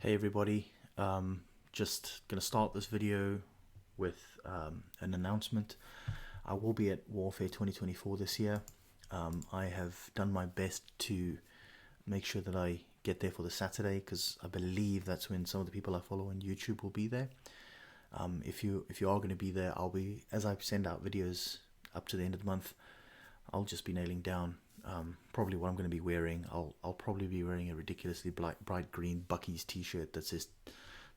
Hey everybody, just gonna start this video with an announcement. I will be at Warfare 2024 this year. I have done my best to make sure that I get there for the Saturday because I believe that's when some of the people I follow on YouTube will be there. If you are going to be there, I'll be, as I send out videos up to the end of the month, I'll just be nailing down probably what I'm going to be wearing. I'll probably be wearing a ridiculously bright green Bucky's t-shirt that says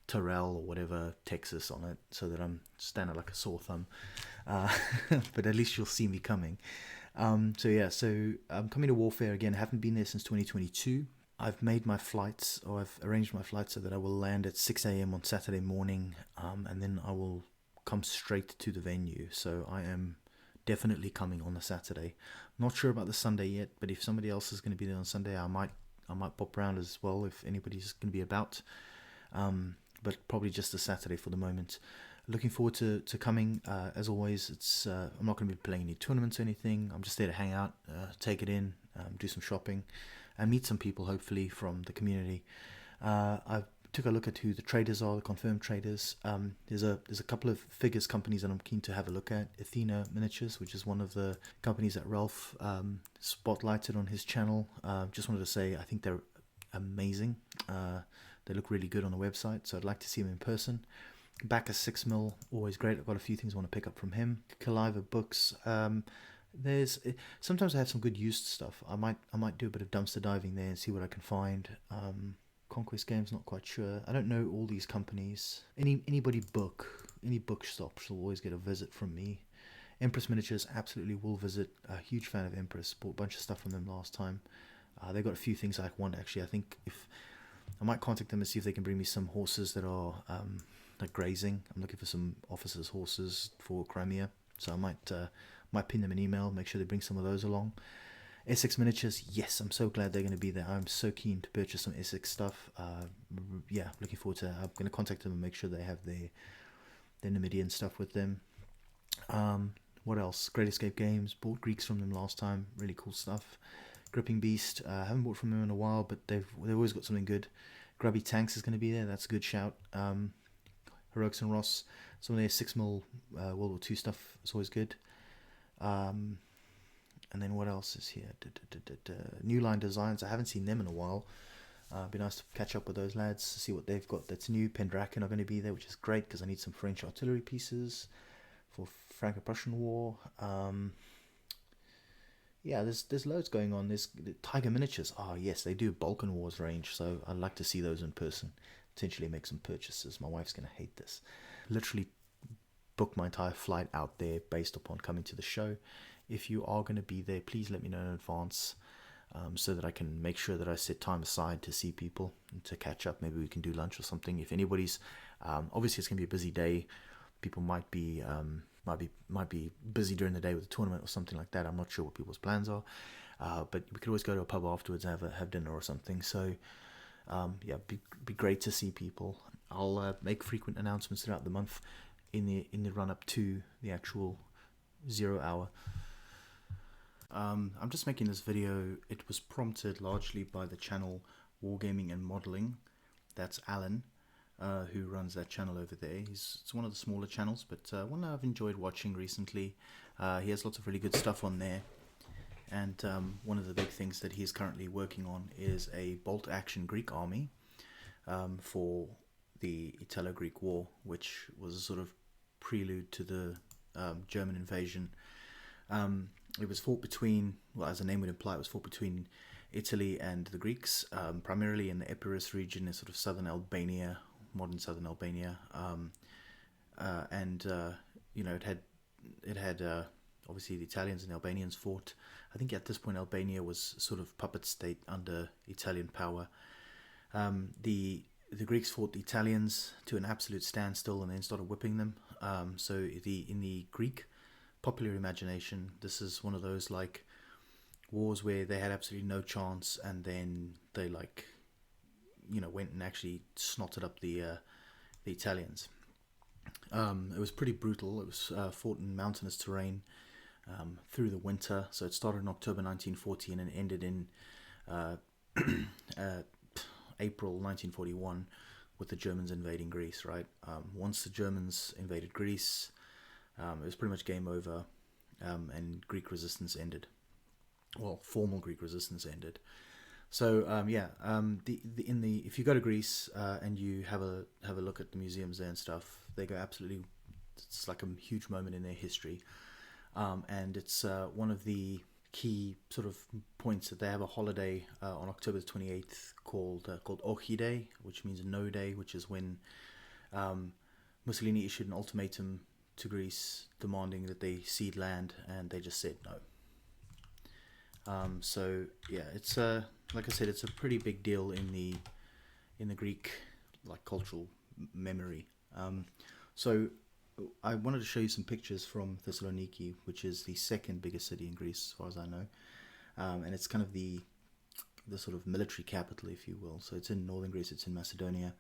Terrell or whatever Texas on it, so that I'm standing like a sore thumb. Uh, but at least you'll see me coming. So I'm coming to Warfare again. I haven't been there since 2022. I've made my flights, or I've arranged my flights so that I will land at 6 a.m. on Saturday morning, and then I will come straight to the venue. So I am definitely coming on the Saturday. Not sure about the Sunday yet, but if somebody else is going to be there on Sunday, I might pop around as well if anybody's going to be about. But probably just the Saturday for the moment. Looking forward to coming. As always, it's I'm not going to be playing any tournaments or anything. I'm just there to hang out, take it in, do some shopping, and meet some people hopefully from the community. I took a look at who the traders are, the confirmed traders. There's a couple of figures companies that I'm keen to have a look at. Athena Miniatures, which is one of the companies that Ralph spotlighted on his channel. Just wanted to say I think they're amazing. They look really good on the website, so I'd like to see them in person. Backer 6mm, always great. I've got a few things I want to pick up from him. Caliver Books. There's sometimes I have some good used stuff. I might do a bit of dumpster diving there and see what I can find. Conquest Games, not quite sure. I don't know all these companies. Any bookshop will always get a visit from me. Empress Miniatures, absolutely will visit. A huge fan of Empress. Bought a bunch of stuff from them last time. They've got a few things I want actually. I think if I might contact them and see if they can bring me some horses that are like grazing. I'm looking for some officers' horses for Crimea, so I might pin them an email, make sure they bring some of those along. Essex Miniatures, yes, I'm so glad they're going to be there. I'm so keen to purchase some Essex stuff. Yeah, looking forward to. I'm going to contact them and make sure they have their Numidian stuff with them. What else? Great Escape Games, bought Greeks from them last time. Really cool stuff. Gripping Beast, haven't bought from them in a while, but they've always got something good. Grubby Tanks is going to be there. That's a good shout. Heroics and Ross, some of their 6mm World War II stuff is always good. And then what else is here? New Line Designs. I haven't seen them in a while. Be nice to catch up with those lads, see what they've got that's new. Pendraken are going to be there, which is great because I need some French artillery pieces for Franco-Prussian War. Yeah, there's loads going on. There's Tiger Miniatures. Oh yes, they do Balkan Wars range, so I'd like to see those in person. Potentially make some purchases. My wife's going to hate this. Literally book my entire flight out there based upon coming to the show. If you are going to be there, please let me know in advance, so that I can make sure that I set time aside to see people and to catch up. Maybe we can do lunch or something. If anybody's, obviously it's going to be a busy day. People might be busy during the day with a tournament or something like that. I'm not sure what people's plans are, but we could always go to a pub afterwards and have dinner or something. So yeah, be great to see people. I'll make frequent announcements throughout the month in the run up to the actual 0 hour. I'm just making this video. It was prompted largely by the channel Wargaming and Modeling. That's Alan, who runs that channel over there. It's one of the smaller channels, but one I've enjoyed watching recently. He has lots of really good stuff on there. And one of the big things that he's currently working on is a bolt-action Greek army for the Italo-Greek War, which was a sort of prelude to the German invasion. It was fought between, well, as the name would imply, it was fought between Italy and the Greeks, primarily in the Epirus region in sort of southern Albania, modern southern Albania, and you know, it had obviously the Italians and the Albanians fought. I think at this point Albania was sort of puppet state under Italian power. The Greeks fought the Italians to an absolute standstill and then started whipping them. So in the Greek popular imagination, this is one of those like wars where they had absolutely no chance, and then they went and actually snotted up the Italians. It was pretty brutal. It was fought in mountainous terrain through the winter. So it started in October 1940 and ended in April 1941 with the Germans invading Greece, right? Once the Germans invaded Greece, it was pretty much game over, and Greek resistance ended. Well, formal Greek resistance ended. So if you go to Greece and you have a look at the museums there and stuff, they go absolutely. It's like a huge moment in their history, and it's one of the key sort of points that they have a holiday on October the 28th called Ochi Day, which means no day, which is when Mussolini issued an ultimatum to Greece demanding that they cede land, and they just said no. So yeah, it's like I said, it's a pretty big deal in the Greek like cultural memory. So I wanted to show you some pictures from Thessaloniki, which is the second biggest city in Greece, as far as I know, and it's kind of the sort of military capital, if you will. So it's in northern Greece, it's in Macedonia.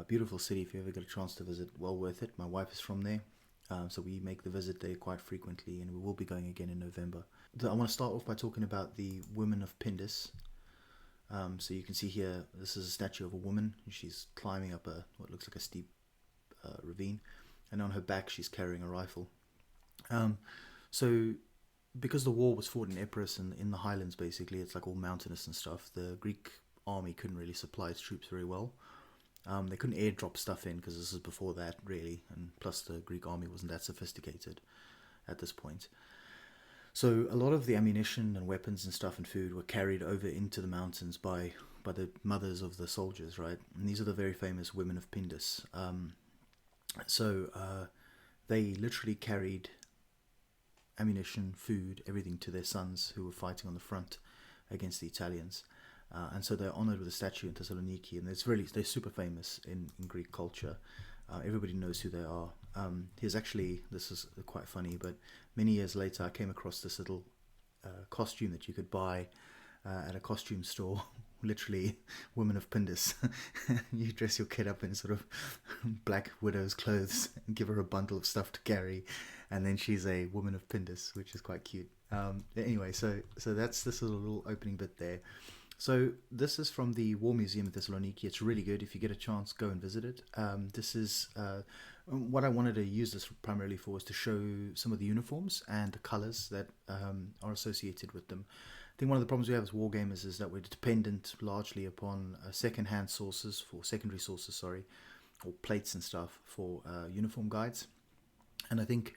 Beautiful city. If you ever get a chance to visit, well worth it. My wife is from there, so we make the visit there quite frequently, and we will be going again in November. I want to start off by talking about the women of Pindus. So you can see here, this is a statue of a woman. She's climbing up what looks like a steep ravine, and on her back she's carrying a rifle. So because the war was fought in Epirus and in the highlands, basically it's like all mountainous and stuff, the Greek army couldn't really supply its troops very well. They couldn't airdrop stuff in because this is before that, really, and plus the Greek army wasn't that sophisticated at this point. So a lot of the ammunition and weapons and stuff and food were carried over into the mountains by the mothers of the soldiers, right? And these are the very famous women of Pindus. They literally carried ammunition, food, everything to their sons who were fighting on the front against the Italians. And so they're honored with a statue in Thessaloniki, and they're super famous in Greek culture. Everybody knows who they are. This is quite funny, but many years later I came across this little costume that you could buy at a costume store, literally women of Pindus. You dress your kid up in sort of black widow's clothes and give her a bundle of stuff to carry, and then she's a woman of Pindus, which is quite cute. Anyway, so that's this little opening bit there. So this is from the War Museum in Thessaloniki. It's really good. If you get a chance, go and visit it. This is what I wanted to use this primarily for, is to show some of the uniforms and the colors that are associated with them. I think one of the problems we have as wargamers is that we're dependent largely upon secondary sources, or plates and stuff for uniform guides. And I think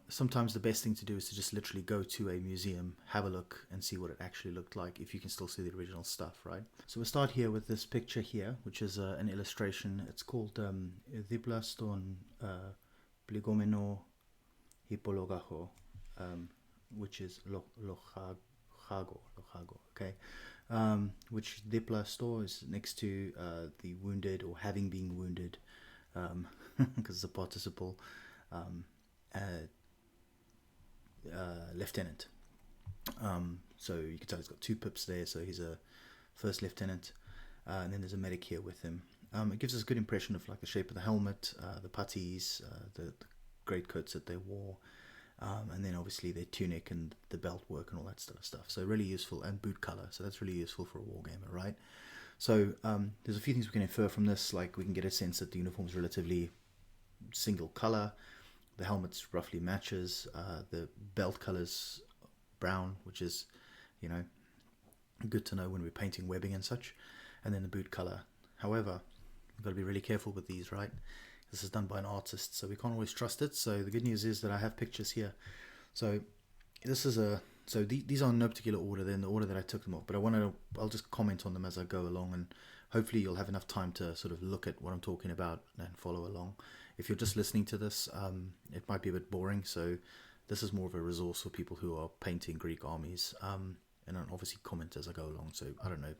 sometimes the best thing to do is to just literally go to a museum, have a look, and see what it actually looked like, if you can still see the original stuff, right? So we'll start here with this picture here, which is an illustration. It's called Diplaston Pligomeno Hypologacho, which is Lochago, okay? Which Diplasto is next to the wounded, or having been wounded, because it's a participle. Lieutenant. So you can tell he's got two pips there, so he's a first lieutenant, and then there's a medic here with him. It gives us a good impression of like the shape of the helmet, the puttees, the great coats that they wore, and then obviously their tunic and the belt work and all that sort of stuff. So really useful, and boot color, so that's really useful for a wargamer, right? So there's a few things we can infer from this, like we can get a sense that the uniform is relatively single color. The helmet roughly matches. The belt color's brown, which is, good to know when we're painting webbing and such. And then the boot color. However, we've got to be really careful with these, right? This is done by an artist, so we can't always trust it. So the good news is that I have pictures here. So this is these are in no particular order. They're in the order that I took them off. But I'll just comment on them as I go along, and hopefully you'll have enough time to sort of look at what I'm talking about and follow along. If you're just listening to this, it might be a bit boring, so this is more of a resource for people who are painting Greek armies, and I'll obviously comment as I go along, so I don't know,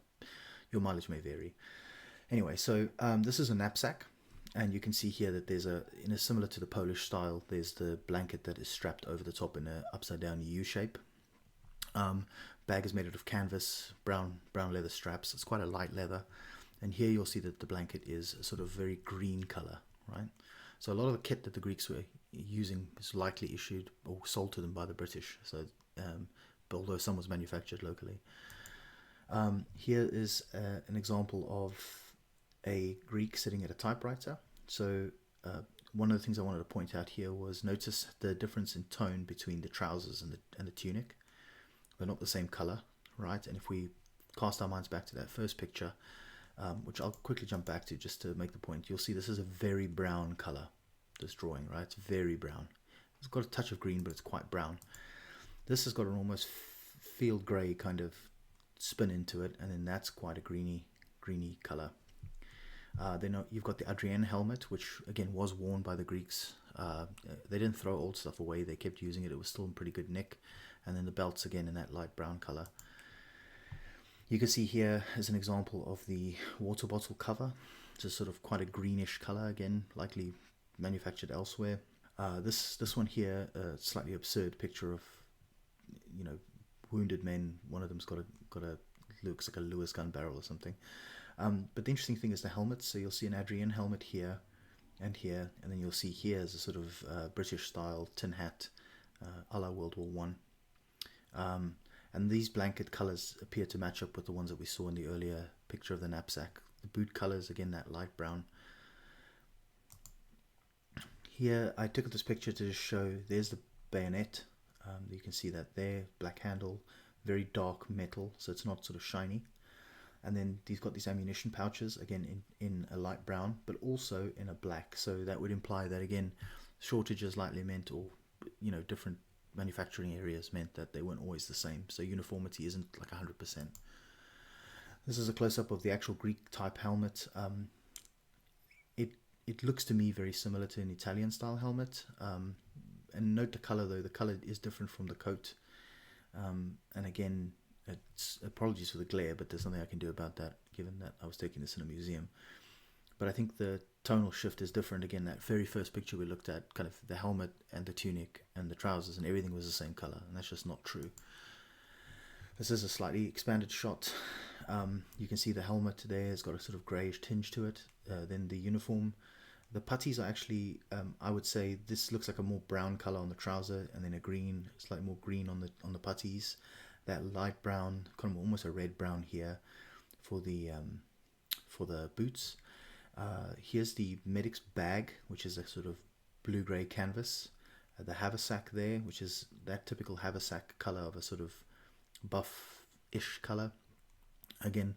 your mileage may vary. Anyway, so this is a knapsack, and you can see here that there's similar to the Polish style, there's the blanket that is strapped over the top in an upside down U shape. Bag is made out of canvas, brown leather straps. It's quite a light leather, and here you'll see that the blanket is a sort of very green color, right? So a lot of the kit that the Greeks were using was likely issued or sold to them by the British. So, although some was manufactured locally. Here is an example of a Greek sitting at a typewriter. So one of the things I wanted to point out here was notice the difference in tone between the trousers and the tunic. They're not the same color, right? And if we cast our minds back to that first picture, which I'll quickly jump back to just to make the point, you'll see this is a very brown color, this drawing, right? It's very brown. It's got a touch of green, but it's quite brown. This has got an almost field gray kind of spin into it, and then that's quite a greeny color. Then you've got the Adrienne helmet, which again was worn by the Greeks. They didn't throw old stuff away, they kept using it. It was still in pretty good nick. And then the belts again in that light brown color. You can see here as an example of the water bottle cover. It's just sort of quite a greenish color, again likely manufactured elsewhere. This one here, a slightly absurd picture of, you know, wounded men. One of them's got a looks like a Lewis gun barrel or something. But the interesting thing is the helmets. So you'll see an Adrienne helmet here, and then you'll see here is a sort of British style tin hat, a la World War One. And these blanket colors appear to match up with the ones that we saw in the earlier picture of the knapsack. The boot colors, again, that light brown. Here, I took this picture to just show, there's the bayonet. You can see that there, black handle, very dark metal, so it's not sort of shiny. And then he's got these ammunition pouches, again, in a light brown, but also in a black. So that would imply that, again, shortages likely meant, or, you know, different manufacturing areas meant that they weren't always the same, so uniformity isn't like 100%. This is a close-up of the actual Greek type helmet. It looks to me very similar to an Italian style helmet, and note the color though. The color is different from the coat, and again, apologies for the glare, but there's nothing I can do about that given that I was taking this in a museum. But I think the tonal shift is different. Again, that very first picture we looked at, kind of the helmet and the tunic and the trousers and everything was the same color, and that's just not true. This is a slightly expanded shot. You can see the helmet there has got a sort of grayish tinge to it. Then the uniform, the puttees are actually, I would say this looks like a more brown color on the trouser, and then a green, slightly more green on the puttees. That light brown, kind of almost a red brown here for the boots. Here's the medic's bag, which is a sort of blue-grey canvas. The haversack there, which is that typical haversack color of a sort of buff-ish color. Again,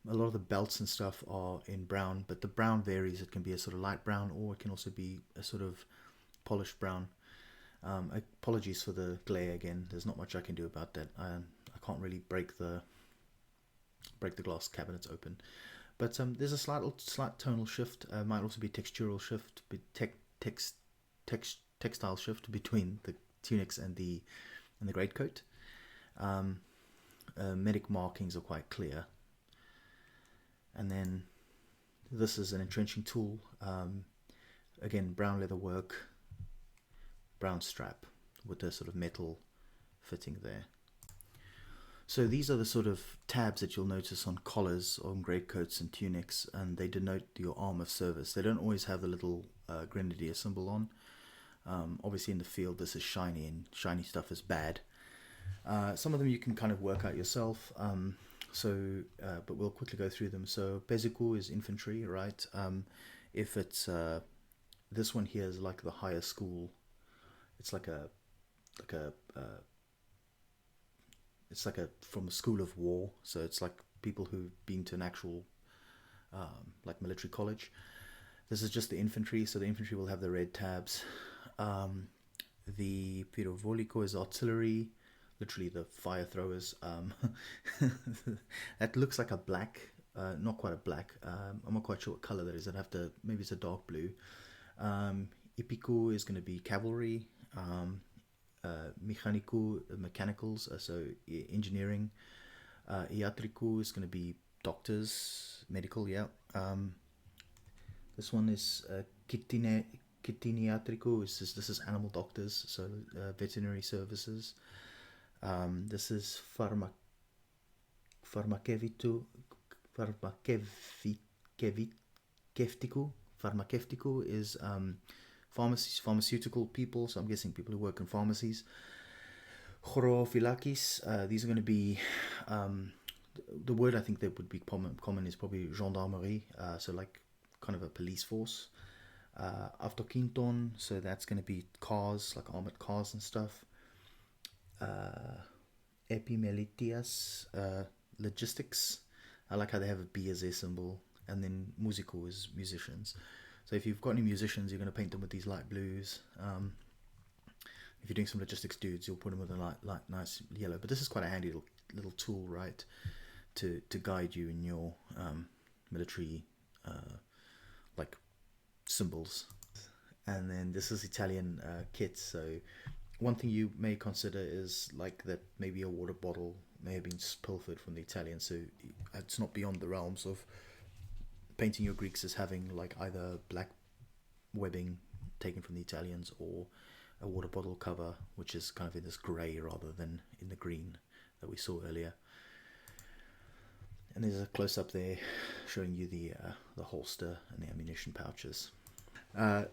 a lot of the belts and stuff are in brown, but the brown varies. It can be a sort of light brown, or it can also be a sort of polished brown. Apologies for the glare again. There's not much I can do about that. I can't really break the glass cabinets open. But there's a slight tonal shift. Might also be textural shift, textile shift between the tunics and the greatcoat. Medic markings are quite clear. And then this is an entrenching tool. Again, brown leather work, brown strap with a sort of metal fitting there. So these are the sort of tabs that you'll notice on collars, on greatcoats and tunics, and they denote your arm of service. They don't always have the little grenadier symbol on. Obviously in the field this is shiny, and shiny stuff is bad. Some of them you can kind of work out yourself, but we'll quickly go through them. So Peziku is infantry, right? If it's this one here is like the higher school. It's like a from a school of war, so it's like people who've been to an actual like military college. This is just the infantry, so the infantry will have the red tabs. The Pyrovoliko is artillery, literally the fire throwers. That looks like a black, not quite a black. I'm not quite sure what color that is. I'd have to, maybe it's a dark blue. Ipiku is going to be cavalry. Mechaniku, mechanicals, so engineering. Iatriku is going to be doctors, medical, yeah. This one is Kitiniatriku, this is animal doctors, so veterinary services. This is Pharmakevtiku. Pharmakevtiku is pharmaceutical people, so I'm guessing people who work in pharmacies. Chorophilakis, these are going to be the word I think that would be common is probably gendarmerie, so like kind of a police force. Autokinton, so that's going to be cars, like armored cars and stuff. Epimelitias, logistics. I like how they have a B as their symbol, and then musico is musicians. So if you've got any musicians, you're going to paint them with these light blues. If you're doing some logistics dudes, you'll put them with a light nice yellow. But this is quite a handy little tool, right, to guide you in your military like symbols. And then this is Italian kit. So one thing you may consider is like that maybe a water bottle may have been pilfered from the Italians. So it's not beyond the realms of painting your Greeks as having like either black webbing taken from the Italians or a water bottle cover, which is kind of in this grey rather than in the green that we saw earlier. And there's a close-up there showing you the holster and the ammunition pouches.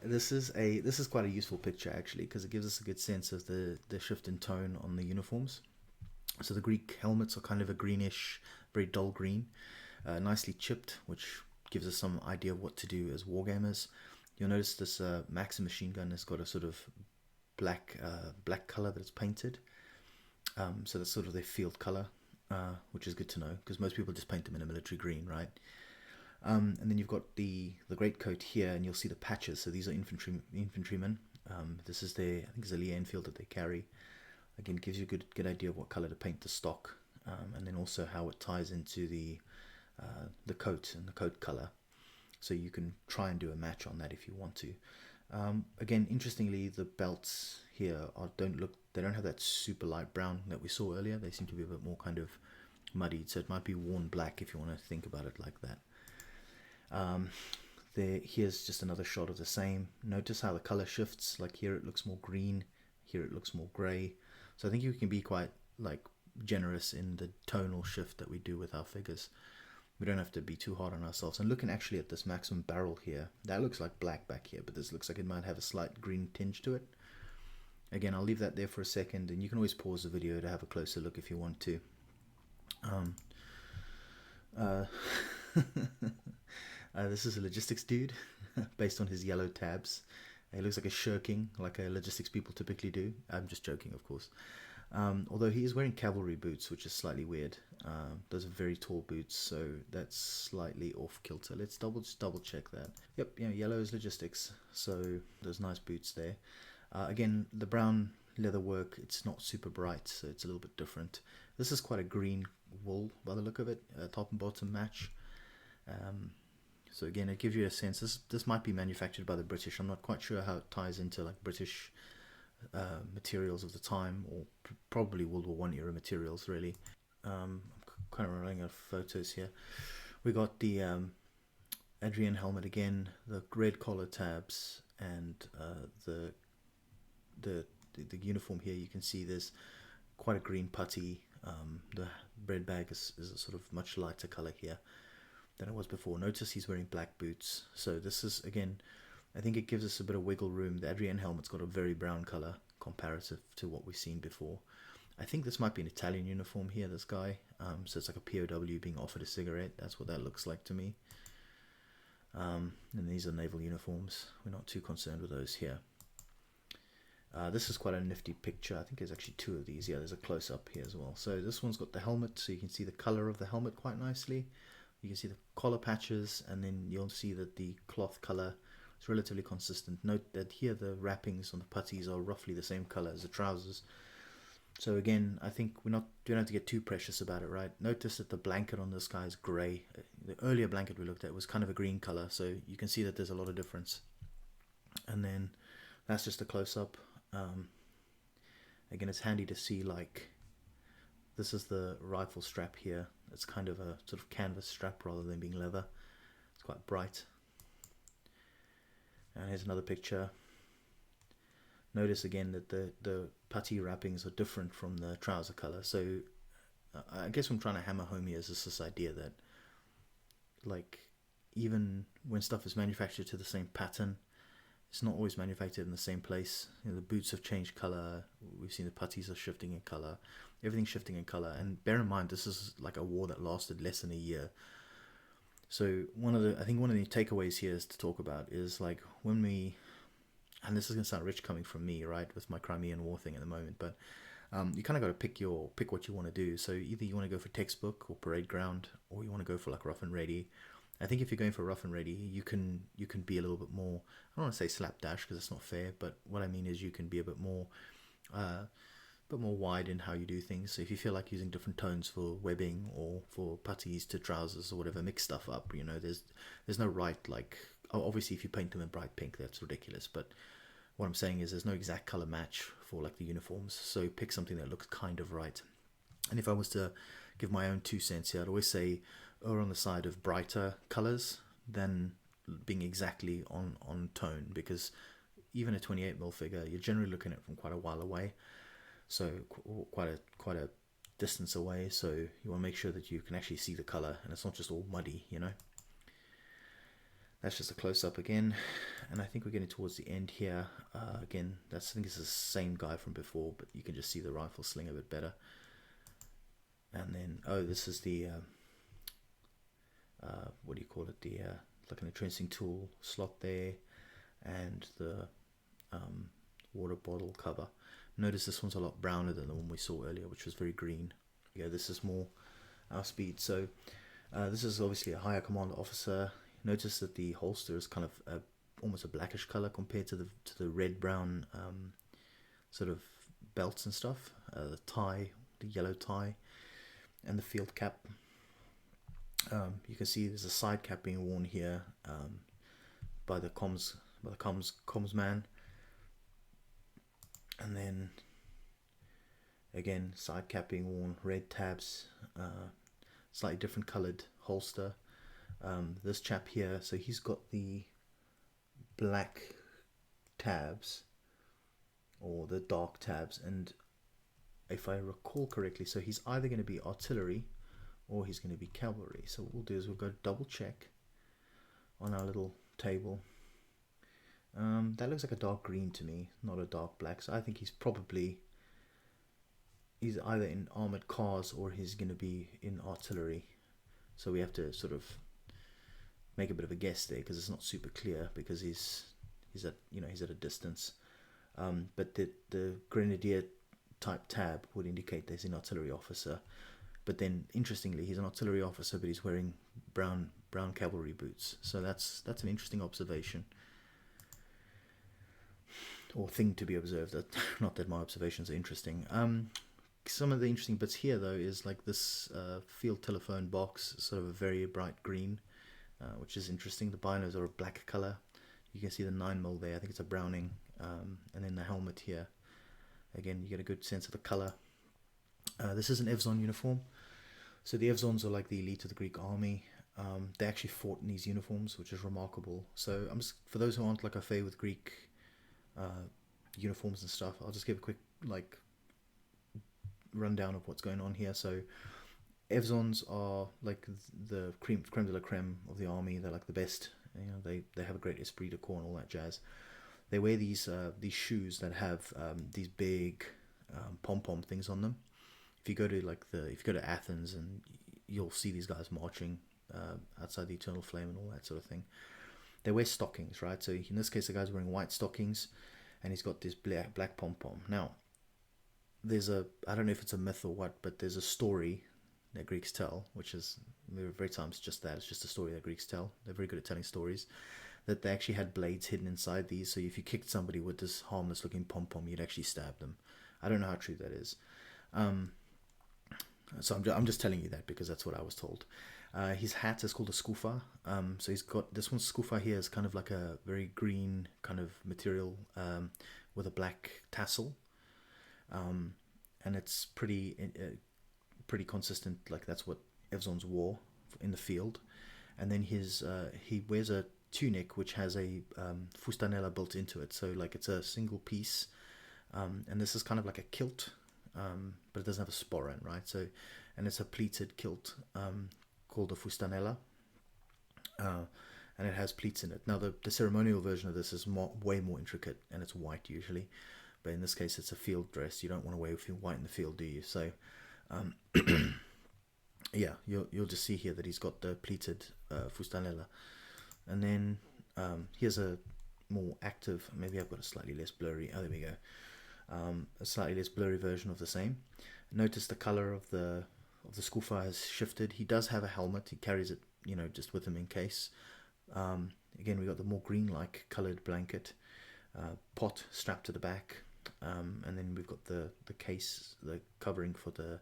This is quite a useful picture actually, because it gives us a good sense of the shift in tone on the uniforms. So the Greek helmets are kind of a greenish, very dull green, nicely chipped, which gives us some idea of what to do as wargamers. You'll notice this Maxim machine gun has got a sort of black color that it's painted. So that's sort of their field color, which is good to know, because most people just paint them in a military green, right? And then you've got the greatcoat here, and you'll see the patches. So these are infantrymen. This is their, I think it's a Lee Enfield that they carry. Again, gives you a good idea of what color to paint the stock, and then also how it ties into the coat and the coat color. So you can try and do a match on that if you want to. Again, interestingly, the belts here they don't have that super light brown that we saw earlier. They seem to be a bit more kind of muddied, so it might be worn black if you want to think about it like that. Here's just another shot of the same. Notice how the color shifts. Like here it looks more green, here it looks more gray. So I think you can be quite like generous in the tonal shift that we do with our figures. We don't have to be too hard on ourselves. And looking actually at this Maxim barrel here, that looks like black back here, but this looks like it might have a slight green tinge to it. Again, I'll leave that there for a second, and you can always pause the video to have a closer look if you want to. This is a logistics dude, based on his yellow tabs. He looks like a shirking, like a logistics people typically do. I'm just joking, of course. Although he is wearing cavalry boots, which is slightly weird. Those are very tall boots, so that's slightly off kilter. Let's just double check that. Yep, yeah, yellow is logistics, so those nice boots there. Again, the brown leather work, it's not super bright, so it's a little bit different. This is quite a green wool by the look of it, top and bottom match. So again, it gives you a sense. This might be manufactured by the British. I'm not quite sure how it ties into like British materials of the time, or probably World War I era materials, really. I'm kind of running out of photos here. We got the Adrian helmet again, the red collar tabs, and the uniform here. You can see there's quite a green putty. The bread bag is a sort of much lighter color here than it was before. Notice he's wearing black boots. So this is, again, I think it gives us a bit of wiggle room. The Adrian helmet's got a very brown color comparative to what we've seen before. I think this might be an Italian uniform here, this guy. So it's like a POW being offered a cigarette. That's what that looks like to me. And these are naval uniforms. We're not too concerned with those here. This is quite a nifty picture. I think there's actually two of these. Yeah, there's a close-up here as well. So this one's got the helmet, so you can see the color of the helmet quite nicely. You can see the collar patches, and then you'll see that the cloth color is relatively consistent. Note that here the wrappings on the putties are roughly the same color as the trousers. So again, I think we don't have to get too precious about it, right? Notice that the blanket on this guy is gray. The earlier blanket we looked at was kind of a green color, so you can see that there's a lot of difference. And then that's just a close-up. Again, it's handy to see, like, this is the rifle strap here. It's kind of a sort of canvas strap rather than being leather. It's quite bright. And here's another picture. Notice again that the putty wrappings are different from the trouser color. So I guess what I'm trying to hammer home here is this idea that, like, even when stuff is manufactured to the same pattern, It's not always manufactured in the same place. You know, the boots have changed color. We've seen the putties are shifting in color. Everything's shifting in color. And bear in mind, this is like a war that lasted less than a year. So I think one of the takeaways here is to talk about is like when we, and this is gonna sound rich coming from me, right, with my Crimean War thing at the moment, but you kind of got to pick what you want to do. So either you want to go for textbook or parade ground, or you want to go for like rough and ready. I think if you're going for rough and ready, you can be a little bit more. I don't want to say slapdash because it's not fair, but what I mean is you can be a bit more wide in how you do things. So if you feel like using different tones for webbing or for putties to trousers or whatever, mix stuff up. You know, there's no right, like, obviously if you paint them in bright pink, that's ridiculous. But what I'm saying is there's no exact color match for like the uniforms. So pick something that looks kind of right. And if I was to give my own 2 cents here, I'd always say err on the side of brighter colors than being exactly on tone, because even a 28mm figure, you're generally looking at it from quite a while away. So quite a distance away, so you want to make sure that you can actually see the color and it's not just all muddy, you know. That's just a close-up again, and I think we're getting towards the end here. Again, I think it's the same guy from before, but you can just see the rifle sling a bit better. And then, this is the what do you call it, the like an entrenching tool slot there, and the water bottle cover. Notice this one's a lot browner than the one we saw earlier, which was very green. Yeah, this is more our speed. So this is obviously a higher commander officer. Notice that the holster is kind of almost a blackish color compared to the red brown sort of belts and stuff. The tie, the yellow tie, and the field cap. You can see there's a side cap being worn here by the comms man. And then again, side cap being worn, red tabs, slightly different colored holster. This chap here, so he's got the black tabs or the dark tabs, and if I recall correctly, so he's either going to be artillery or he's going to be cavalry. So what we'll do is we'll go double check on our little table. That looks like a dark green to me, not a dark black. So I think he's either in armored cars or he's going to be in artillery. So we have to sort of make a bit of a guess there because it's not super clear because he's at a distance. But the grenadier type tab would indicate there's an artillery officer. But then interestingly, he's an artillery officer, but he's wearing brown cavalry boots. So that's an interesting observation. Or thing to be observed. Not that my observations are interesting. Some of the interesting bits here, though, is like this field telephone box, sort of a very bright green, which is interesting. The binos are a black color. You can see the 9mm there. I think it's a Browning. And then the helmet here. Again, you get a good sense of the color. This is an Evzone uniform. So the Evzones are like the elite of the Greek army. They actually fought in these uniforms, which is remarkable. So for those who aren't like au fait with Greek uniforms and stuff, I'll just give a quick like rundown of what's going on here. So Evzones are like the creme de la creme of the army. They're like the best. You know, they have a great esprit de corps and all that jazz. They wear these shoes that have these big pom-pom things on them. If you go to Athens, and you'll see these guys marching outside the Eternal Flame and all that sort of thing. They wear stockings, right? So in this case, the guy's wearing white stockings, and he's got this black pom-pom. Now, I don't know if it's a myth or what, but there's a story that Greeks tell, which is very times just that. It's just a story that Greeks tell. They're very good at telling stories. That they actually had blades hidden inside these, so if you kicked somebody with this harmless looking pom-pom, you'd actually stab them. I don't know how true that is. So I'm just telling you that because that's what I was told. His hat is called a skufa. So he's got this one. Skufa here is kind of like a very green kind of material with a black tassel, and it's pretty consistent. Like that's what Evzones wore in the field. And then he wears a tunic which has a fustanella built into it. So like it's a single piece, and this is kind of like a kilt. But it doesn't have a sporran, right? So, and it's a pleated kilt called a fustanella. and it has pleats in it. Now the ceremonial version of this is way more intricate, and it's white usually, but in this case it's a field dress. You don't want to wear white in the field, do you? So yeah, you'll just see here that he's got the pleated fustanella. And then here's a more active, maybe I've got a slightly less blurry, oh there we go, a slightly less blurry version of the same. Notice the color of the scuffa has shifted. He does have a helmet, he carries it, you know, just with him in case. Again, we got the more green-like colored blanket, pot strapped to the back, and then we've got the case, the covering for the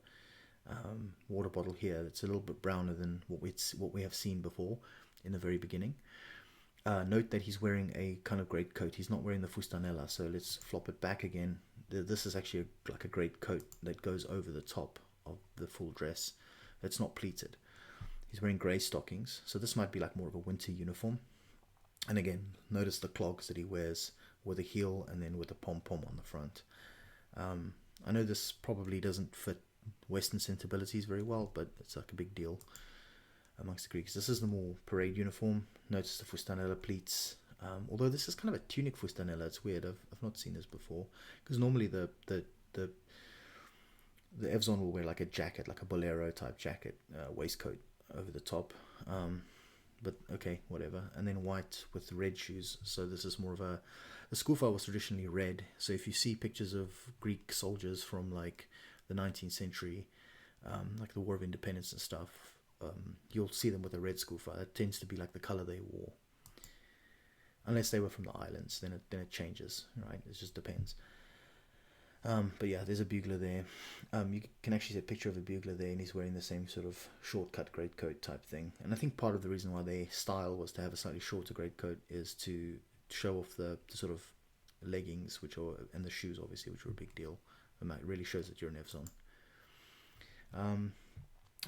water bottle here. It's a little bit browner than what we have seen before in the very beginning. Note that he's wearing a kind of great coat. He's not wearing the fustanella, so let's flop it back again. This is actually like a great coat that goes over the top of the full dress. It's not pleated. He's wearing grey stockings, so this might be like more of a winter uniform. And again, notice the clogs that he wears with a heel and then with a pom-pom on the front. I know this probably doesn't fit Western sensibilities very well, but it's like a big deal amongst the Greeks. This is the more parade uniform. Notice the fustanella pleats. Although this is kind of a tunic fustanella, it's weird. I've not seen this before, because normally the Evzone will wear like a jacket, like a bolero type jacket, waistcoat over the top. But okay, whatever. And then white with red shoes. So this is more of the scuffa was traditionally red. So if you see pictures of Greek soldiers from like the 19th century, like the War of Independence and stuff, you'll see them with a red scuffa. That tends to be like the color they wore, unless they were from the islands. Then it changes, right? It just depends. But yeah, there's a bugler there. You can actually see a picture of a bugler there, and he's wearing the same sort of short-cut greatcoat type thing. And I think part of the reason why their style was to have a slightly shorter greatcoat is to show off the sort of leggings, and the shoes, obviously, which were a big deal. It really shows that you're an Evzone.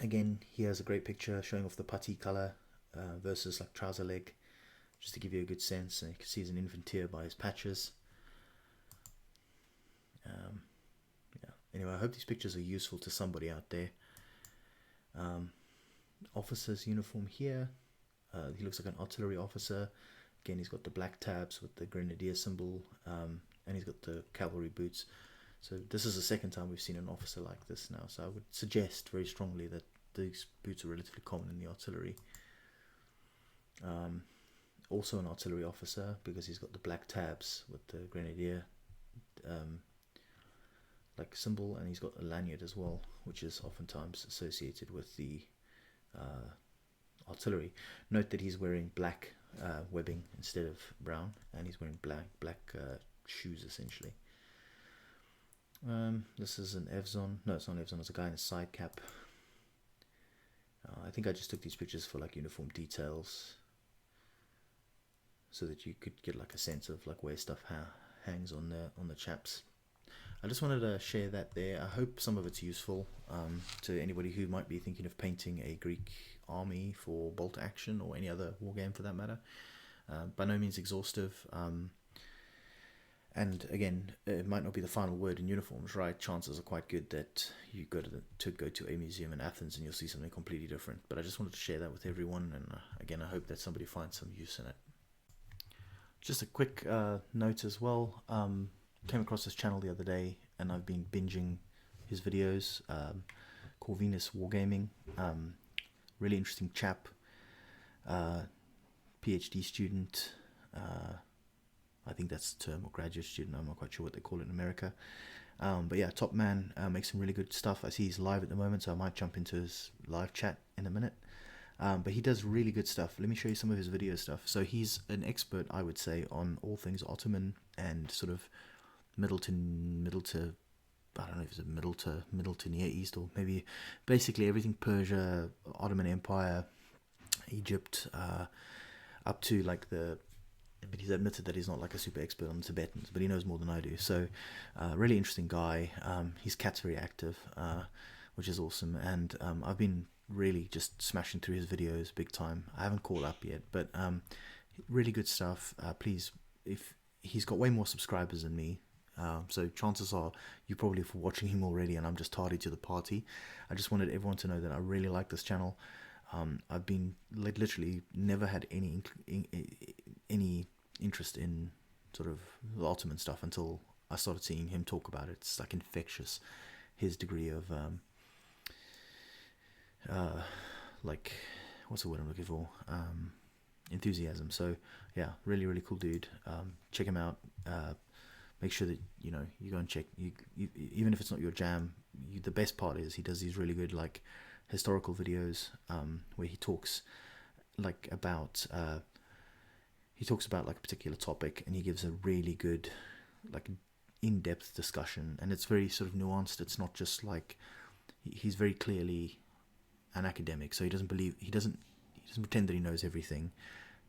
Again, he has a great picture showing off the putty color versus like trouser leg, just to give you a good sense. And you can see he's an infanteer by his patches. Yeah. Anyway, I hope these pictures are useful to somebody out there. Officer's uniform here. He looks like an artillery officer. Again, he's got the black tabs with the grenadier symbol, and he's got the cavalry boots. So this is the second time we've seen an officer like this now. So I would suggest very strongly that these boots are relatively common in the artillery. Also an artillery officer, because he's got the black tabs with the grenadier like symbol, and he's got a lanyard as well, which is oftentimes associated with the artillery. Note that he's wearing black webbing instead of brown, and he's wearing black shoes essentially. This is an Evzone. No, it's not an Evzone. It's a guy in a side cap. I think I just took these pictures for like uniform details, so that you could get like a sense of like where stuff hangs on the chaps. I just wanted to share that there. I hope some of it's useful to anybody who might be thinking of painting a Greek army for bolt action or any other war game for that matter. By no means exhaustive. And again, it might not be the final word in uniforms, right? Chances are quite good that you go to a museum in Athens and you'll see something completely different. But I just wanted to share that with everyone, and again, I hope that somebody finds some use in it. Just a quick note as well. Came across this channel the other day, and I've been binging his videos. Corvinus Wargaming, really interesting chap, PhD student. I think that's the term, or graduate student. I'm not quite sure what they call it in America. But yeah, top man, makes some really good stuff. I see he's live at the moment, so I might jump into his live chat in a minute. But he does really good stuff. Let me show you some of his video stuff. So he's an expert, I would say, on all things Ottoman and sort of middle to I don't know if it's middle to Near East, or maybe basically everything Persia, Ottoman Empire, Egypt, up to like but he's admitted that he's not like a super expert on the Tibetans, but he knows more than I do. So really interesting guy. His cat's very active, which is awesome. And I've been really just smashing through his videos big time. I haven't caught up yet, but really good stuff. Please, if he's got way more subscribers than me, so chances are you probably for watching him already, and I'm just tardy to the party. I just wanted everyone to know that I really like this channel. I've been literally never had any interest in sort of the Ottoman stuff until I started seeing him talk about it. It's like infectious, his degree of like, what's the word I'm looking for? Enthusiasm. So yeah, really really cool dude. Check him out. Make sure that you go and check. Even if it's not your jam, the best part is he does these really good like historical videos where he talks like about like a particular topic, and he gives a really good like in-depth discussion, and it's very sort of nuanced. It's not just like he's very clearly an academic, so he doesn't pretend that he knows everything.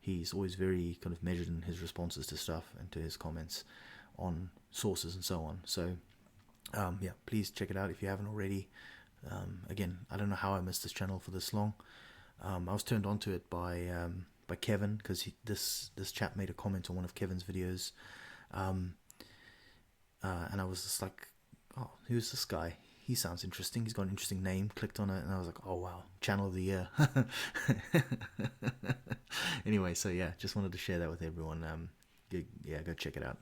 He's always very kind of measured in his responses to stuff and to his comments on sources and so on. So yeah, please check it out if you haven't already. Again, I don't know how I missed this channel for this long. I was turned on to it by Kevin, because this chap made a comment on one of Kevin's videos, and I was just like, oh, who's this guy? He sounds interesting. He's got an interesting name. Clicked on it, and I was like, oh wow, channel of the year. Anyway, so yeah, just wanted to share that with everyone. Yeah, go check it out.